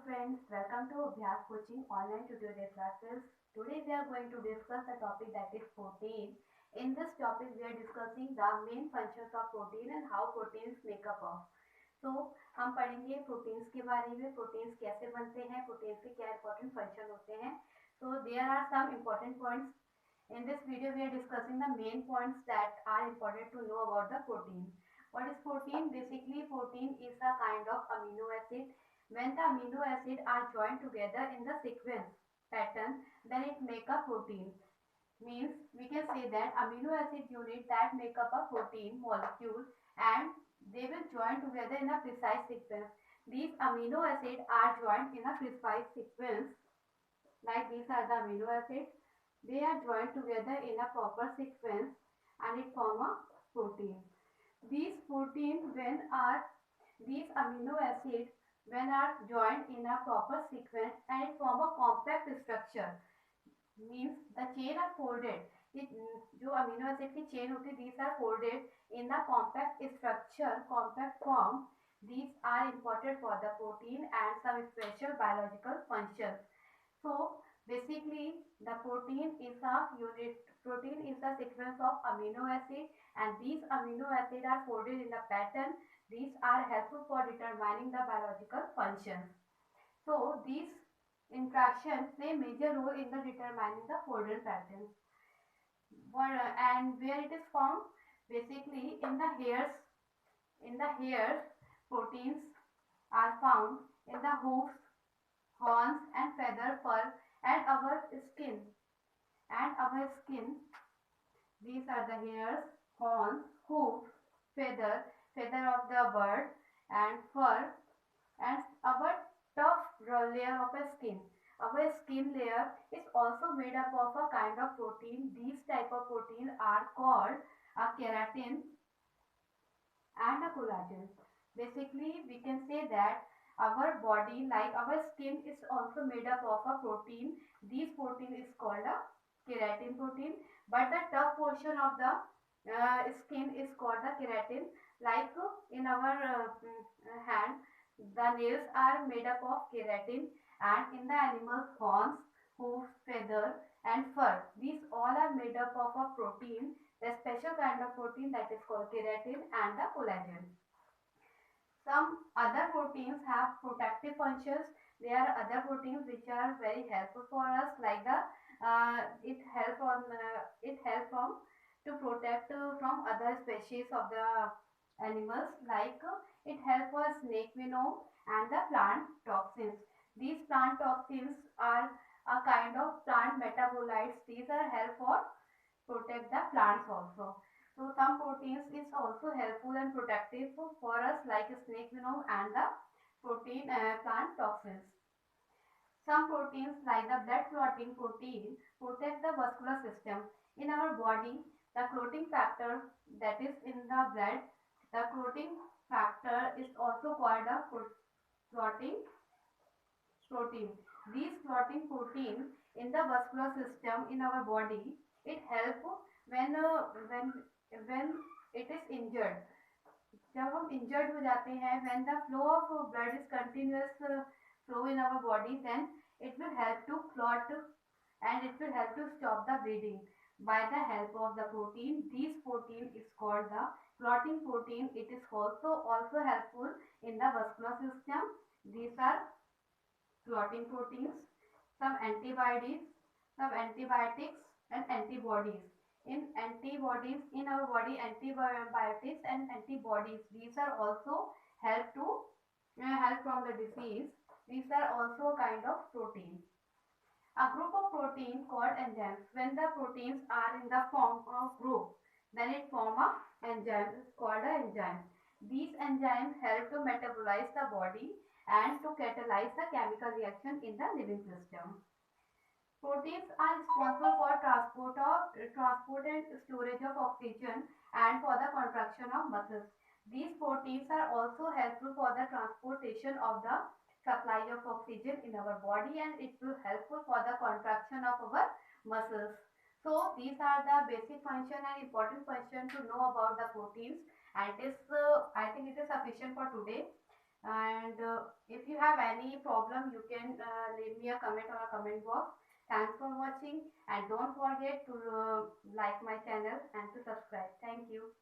friends, welcome to Abhyas Coaching online tutorial classes. Today we are going to discuss the topic that is protein. In this topic we are discussing the main functions of protein and how proteins make up of. हम पढ़ेंगे proteins के बारे में, proteins कैसे बनते हैं, proteins के क्या इंपॉर्टेंट फंक्शन होते हैं. There are some important points. In this video we are discussing the main points that are important to know about the protein. What is protein? Basically protein is a kind of amino acid. When the amino acid are joined together in the sequence pattern, then it make a protein. Means we can say that amino acid unit that make up a protein molecule and they will join together in a precise sequence. These amino acid are joined in a precise sequence. Like these are the amino acids. They are joined together in a proper sequence and it form a protein. These amino acids when are joined in a proper sequence and it form a compact structure. Means the chain are folded. जो amino acid की chain होती है, these are folded in the compact structure, compact form. These are important for the protein and some special biological functions. So basically the protein is a unit. Protein is a sequence of amino acid and these amino acids are folded in a pattern. These are helpful for determining the biological functions. So these interactions play major role in the determining the folded pattern. And where it is found? Basically in the hairs. In the hairs, proteins are found in the hoofs, horns and feather, fur and our skin. These are the hairs, horns, hoof, feather of the bird and fur and our tough layer of a skin. Our skin layer is also made up of a kind of protein. These type of protein are called a keratin and a collagen. Basically we can say that our body, like our skin, is also made up of a protein. This protein is called a keratin protein, but the tough portion of the skin is called the keratin. Like in our hand, the nails are made up of keratin, and in the animal's horns, hooves, feather and fur, these all are made up of a protein, the special kind of protein that is called keratin and the collagen. Some other proteins have protective functions. There are other proteins which are very helpful for us, like the it help from to protect from other species of the animals, like it help for snake venom and the plant toxins. These plant toxins are a kind of plant metabolites. These are help for protect the plants also. So some proteins is also helpful and protective for us, like snake venom and the plant toxins. Some proteins like the blood clotting protein protect the vascular system. In our body, the clotting factor that is in the blood, the clotting factor is also called a clotting protein. These clotting protein in the vascular system in our body, it help when it is injured. जब हम injured हो जाते हैं, when the flow of blood is continuous flow in our body, then it will help to clot and it will help to stop the bleeding by the help of the protein. This protein is called the clotting protein. It is also helpful in the vascular system. These are clotting proteins. Some antibiotics and antibodies. In antibodies in our body, antibiotics and antibodies, these are also help from the disease. These are also a kind of protein. A group of protein called enzymes. When the proteins are in the form of group, then it form a enzyme. It's called an enzyme. These enzymes help to metabolize the body and to catalyze the chemical reaction in the living system. Proteins are responsible for transport and storage of oxygen and for the contraction of muscles. These proteins are also helpful for the transportation of the supply of oxygen in our body, and it will helpful for the contraction of our muscles. So these are the basic function and important function to know about the proteins, and I think it is sufficient for today. And if you have any problem, you can leave me a comment on a comment box. Thanks for watching, and don't forget to like my channel and to subscribe. Thank you.